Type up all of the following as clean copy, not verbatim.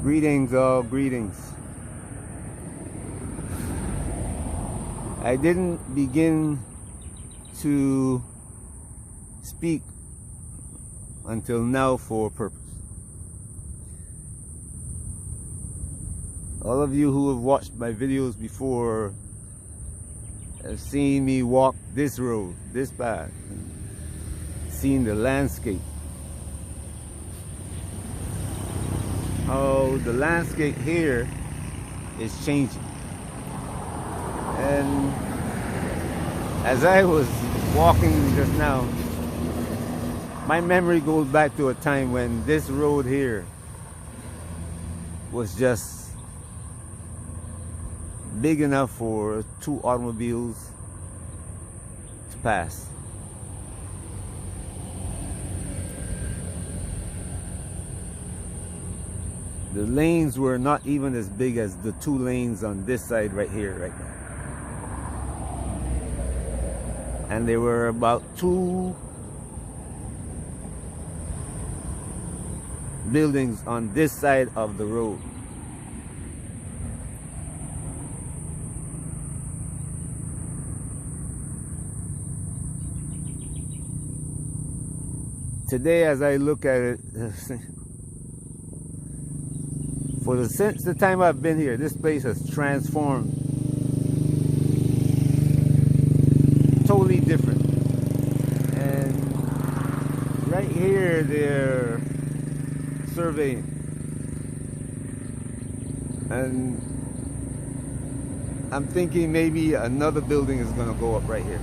Greetings, all greetings. I didn't begin to speak until now for a purpose. All of you who have watched my videos before have seen me walk this road, this path, and seen the landscape. How the landscape here is changing. And as I was walking just now, my memory goes back to a time when this road here was just big enough for 2 automobiles to pass. The lanes were not even as big as the 2 lanes on this side right here, right now. And there were about 2 buildings on this side of the road. Today, as I look at it, since the time I've been here, this place has transformed totally different. And right here, they're surveying. And I'm thinking maybe another building is going to go up right here.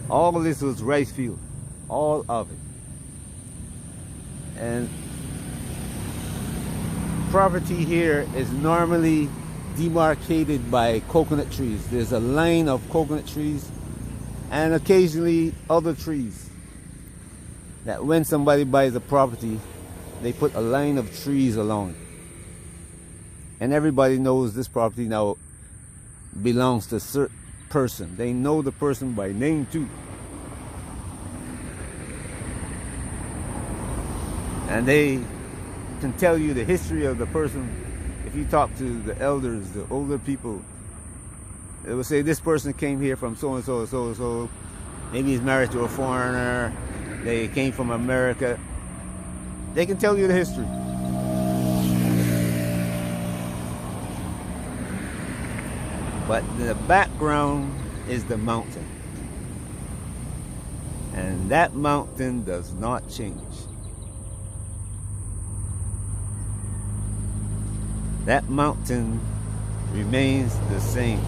All of this was rice field, all of it. And property here is normally demarcated by coconut trees. There's a line of coconut trees and occasionally other trees that when somebody buys a property, they put a line of trees along it. And everybody knows this property now belongs to a certain person. They know the person by name too. And they can tell you the history of the person. If you talk to the elders, the older people, they will say this person came here from so and so, so and so. Maybe he's married to a foreigner. They came from America. They can tell you the history. But the background is the mountain. And that mountain does not change. That mountain remains the same.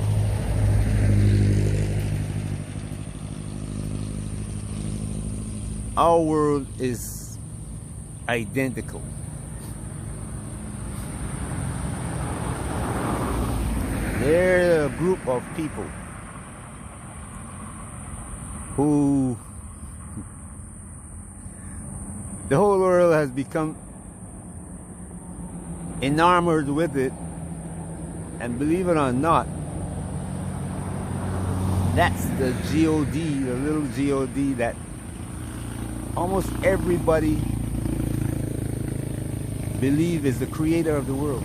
Our world is identical. They're a group of people who the whole world has become enamored with it, and believe it or not, that's the God, the little God that almost everybody believes is the creator of the world.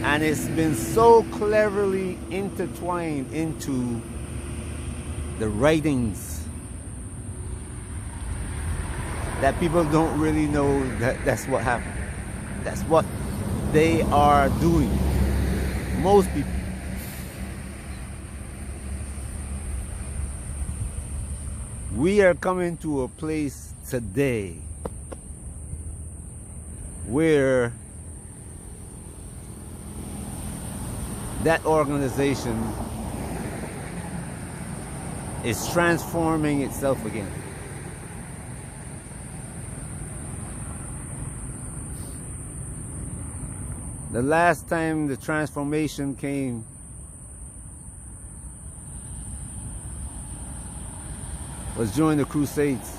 And it's been so cleverly intertwined into the writings that people don't really know that that's what happened. That's what they are doing. Most people. We are coming to a place today where that organization is transforming itself again. The last time the transformation came was during the Crusades.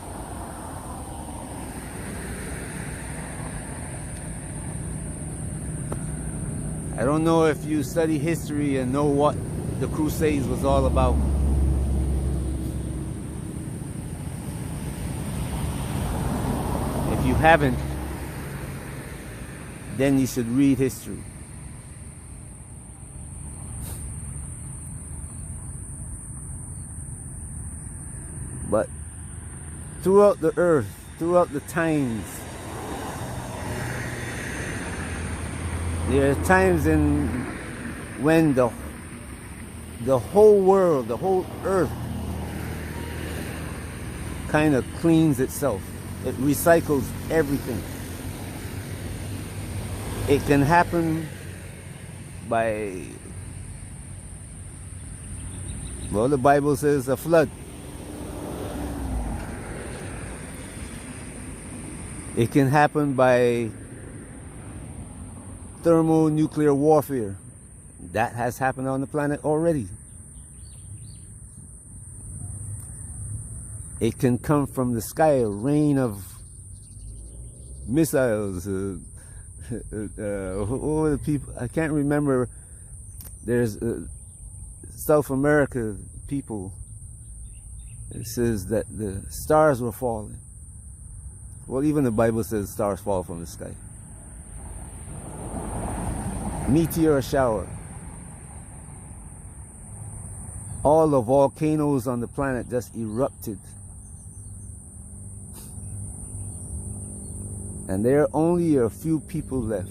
I don't know if you study history and know what what the Crusades was all about. If you haven't, then you should read history. But throughout the earth, throughout the times, there are times when the whole world, the whole earth kind of cleans itself. It recycles everything. It can happen by, well, the Bible says a flood. It can happen by thermonuclear warfare. That has happened on the planet already. It can come from the sky, a rain of missiles. Who are the people? I can't remember. There's South America people. It says that the stars were falling. Well, even the Bible says stars fall from the sky. Meteor shower. All the volcanoes on the planet just erupted. And there are only a few people left.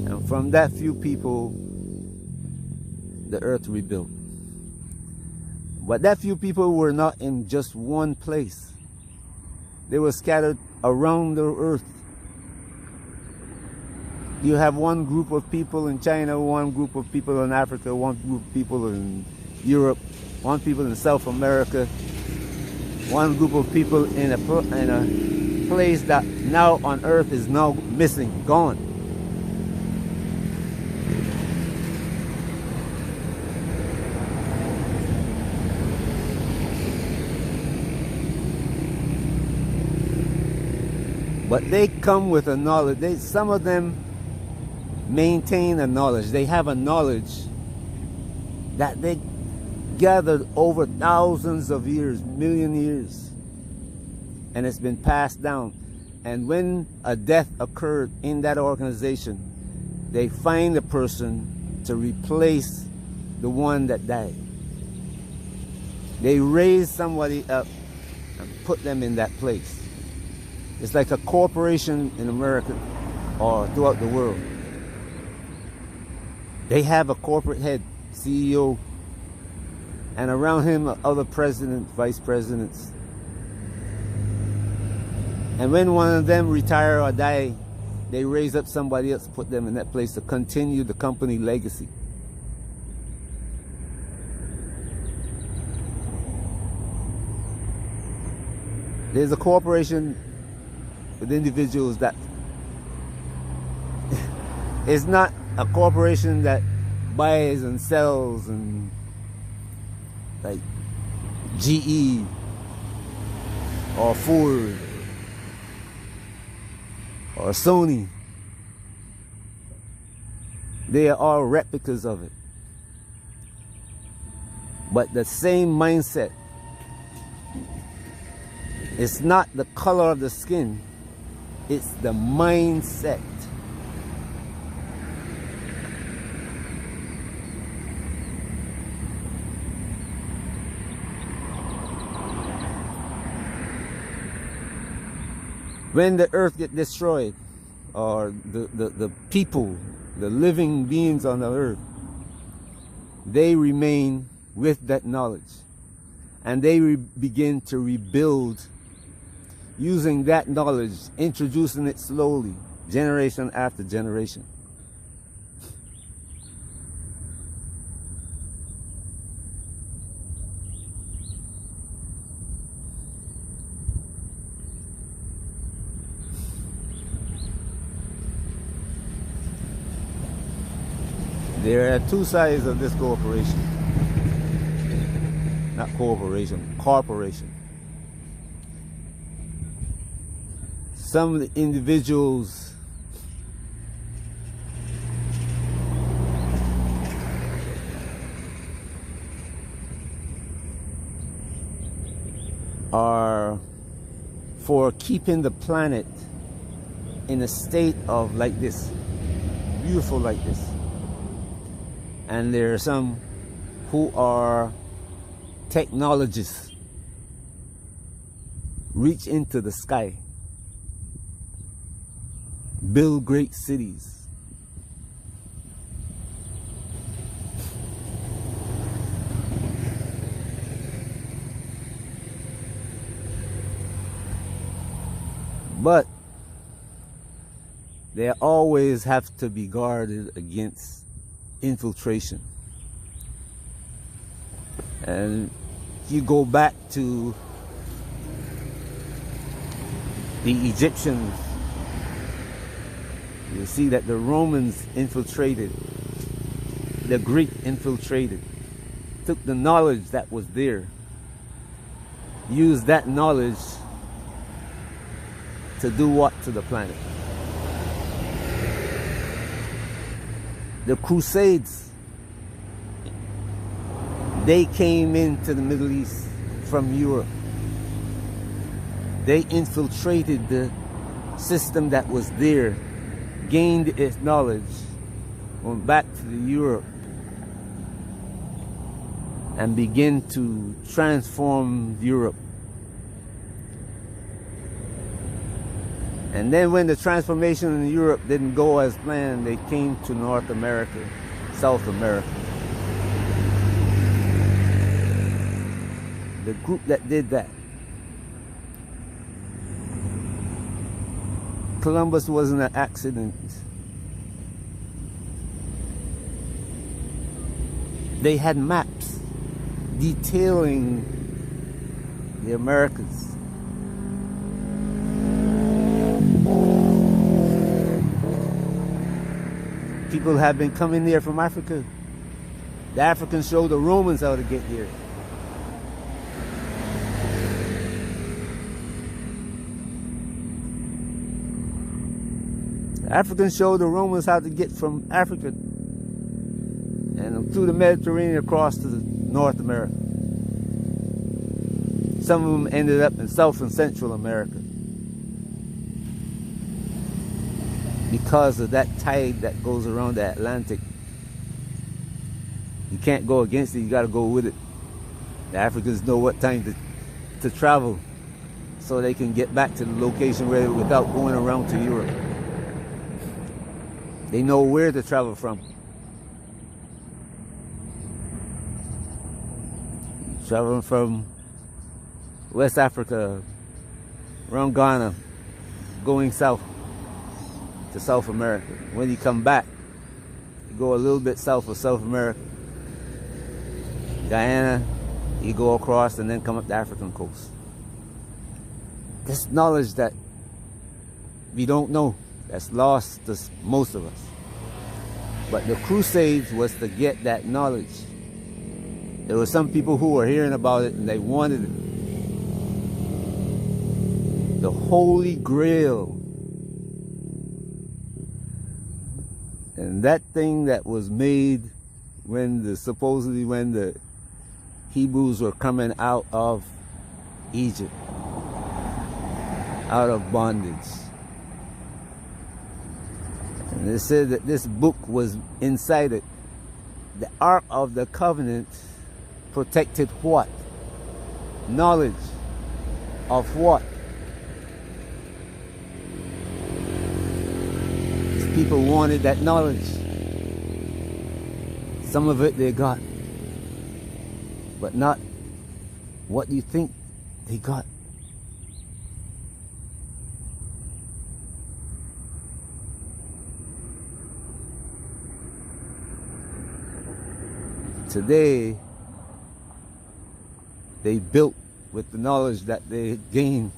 And from that few people, the earth rebuilt. But that few people were not in just one place. They were scattered around the earth. You have one group of people in China, one group of people in Africa, one group of people in Europe, one people in South America, one group of people in a place that now on earth is now missing, gone. But they come with a knowledge. Some of them maintain a knowledge. They have a knowledge that they gathered over thousands of years, million years, and it's been passed down. And when a death occurred in that organization, they find a person to replace the one that died. They raise somebody up and put them in that place. It's like a corporation in America or throughout the world. They have a corporate head, CEO, and around him are other presidents, vice presidents. And when one of them retire or die, they raise up somebody else, put them in that place to continue the company legacy. There's a corporation with individuals that it's not a corporation that buys and sells and like GE or Ford or Sony. They are all replicas of it. But the same mindset. It's not the color of the skin, it's the mindset. When the earth gets destroyed, or the people, the living beings on the earth, they remain with that knowledge. And they begin to rebuild using that knowledge, introducing it slowly, generation after generation. There are two sides of this corporation. Not corporation, corporation. some of the individuals are for keeping the planet in a state of like this, beautiful like this. And there are some who are technologists, reach into the sky, build great cities. But they always have to be guarded against infiltration. And if you go back to the Egyptians, you see that the Romans infiltrated, the Greek infiltrated, took the knowledge that was there, used that knowledge to do what to the planet? The Crusades, they came into the Middle East from Europe. They infiltrated the system that was there, gained its knowledge, went back to Europe, and began to transform Europe. And then when the transformation in Europe didn't go as planned, they came to North America, South America. The group that did that. Columbus wasn't an accident. They had maps detailing the Americas. People have been coming there from Africa. The Africans showed the Romans how to get here. The Africans showed the Romans how to get from Africa and through the Mediterranean across to North America. Some of them ended up in South and Central America because of that tide that goes around the Atlantic. You can't go against it, you got to go with it. The Africans know what time to travel so they can get back to the location where without going around to Europe. They know where to travel from. Traveling from West Africa, around Ghana, going south to South America. When you come back, you go a little bit south of South America, Guyana, you go across and then come up the African coast. This knowledge that we don't know, that's lost to most of us. But the Crusades was to get that knowledge. There were some people who were hearing about it and they wanted it. The Holy Grail. And that thing that was made supposedly when the Hebrews were coming out of Egypt, out of bondage. And they said that this book was inside it. The Ark of the Covenant protected what? Knowledge of what? These people wanted that knowledge. Some of it they got, but not what you think they got. Today, they built with the knowledge that they gained.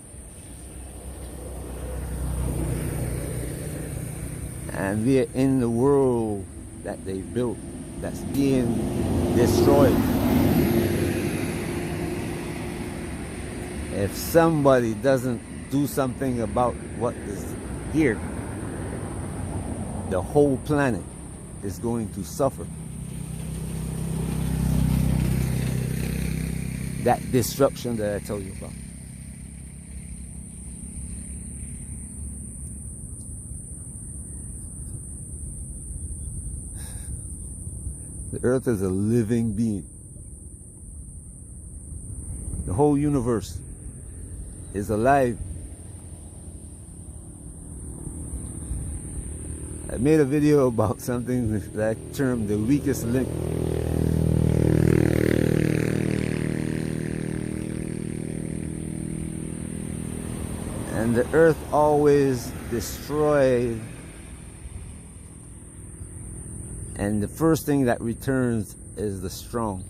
And we're in the world that they built that's being destroyed. If somebody doesn't do something about what is here, the whole planet is going to suffer. That disruption that I told you about. The earth is a living being. The whole universe is alive. I made a video about something that I termed the weakest link. And the earth always destroys, and the first thing that returns is the strong.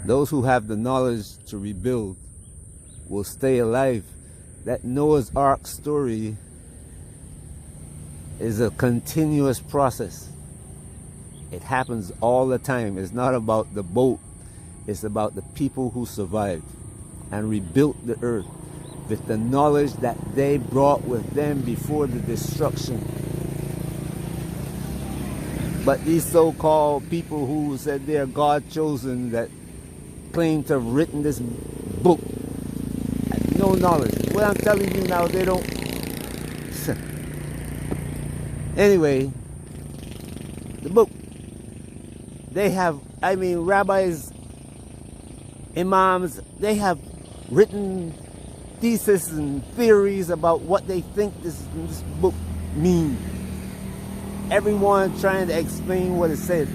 Those who have the knowledge to rebuild will stay alive. That Noah's Ark story is a continuous process. It happens all the time. It's not about the boat. It's about the people who survived and rebuilt the earth with the knowledge that they brought with them before the destruction. But these so-called people who said they're God-chosen, that claim to have written this book, have no knowledge. What I'm telling you now, they don't. Anyway, the book, they have, I mean, rabbis, imams, they have written theses and theories about what they think this book means. Everyone trying to explain what it said.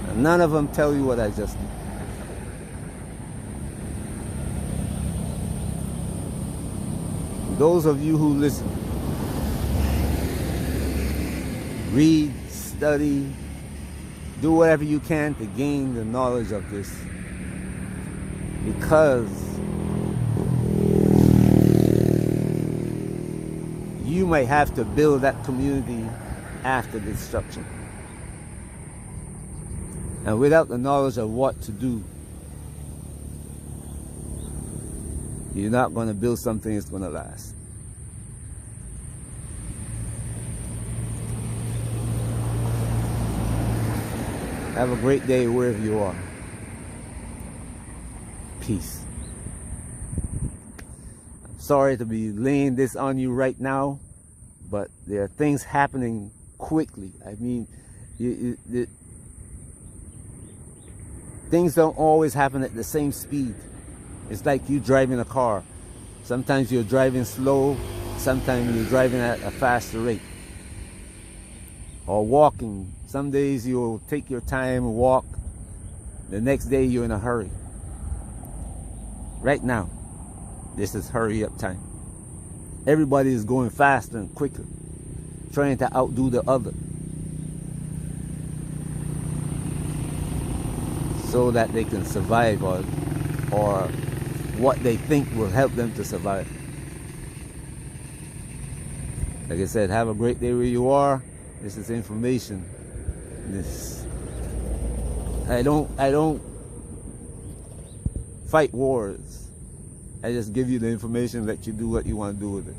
And none of them tell you what I just did. Those of you who listen, read, study, do whatever you can to gain the knowledge of this, because you might have to build that community after destruction. And without the knowledge of what to do, you're not going to build something that's going to last. Have a great day wherever you are. Peace. I'm sorry to be laying this on you right now, but there are things happening quickly. I mean, things don't always happen at the same speed. It's like you driving a car. Sometimes you're driving slow, sometimes you're driving at a faster rate. Or walking. Some days you'll take your time and walk. The next day you're in a hurry. Right now, this is hurry up time. Everybody is going faster and quicker, trying to outdo the other, so that they can survive, or what they think will help them to survive. Like I said, have a great day where you are. This is information. I don't fight wars. I just give you the information, let you do what you want to do with it.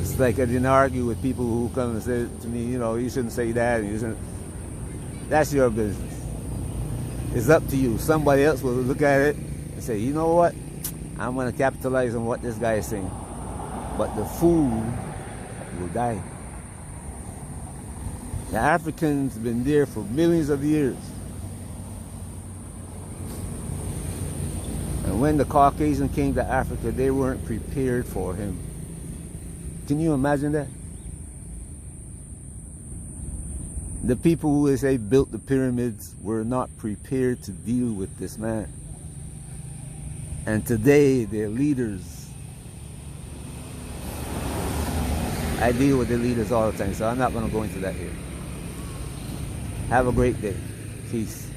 It's like I didn't argue with people who come and say to me, you know, you shouldn't say that. And you shouldn't. That's your business. It's up to you. Somebody else will look at it and say, you know what? I'm going to capitalize on what this guy is saying. But the fool will die. The Africans have been there for millions of years. And when the Caucasian came to Africa, they weren't prepared for him. Can you imagine that? The people who they say built the pyramids were not prepared to deal with this man. And today, they're leaders. I deal with the leaders all the time, so I'm not going to go into that here. Have a great day. Peace.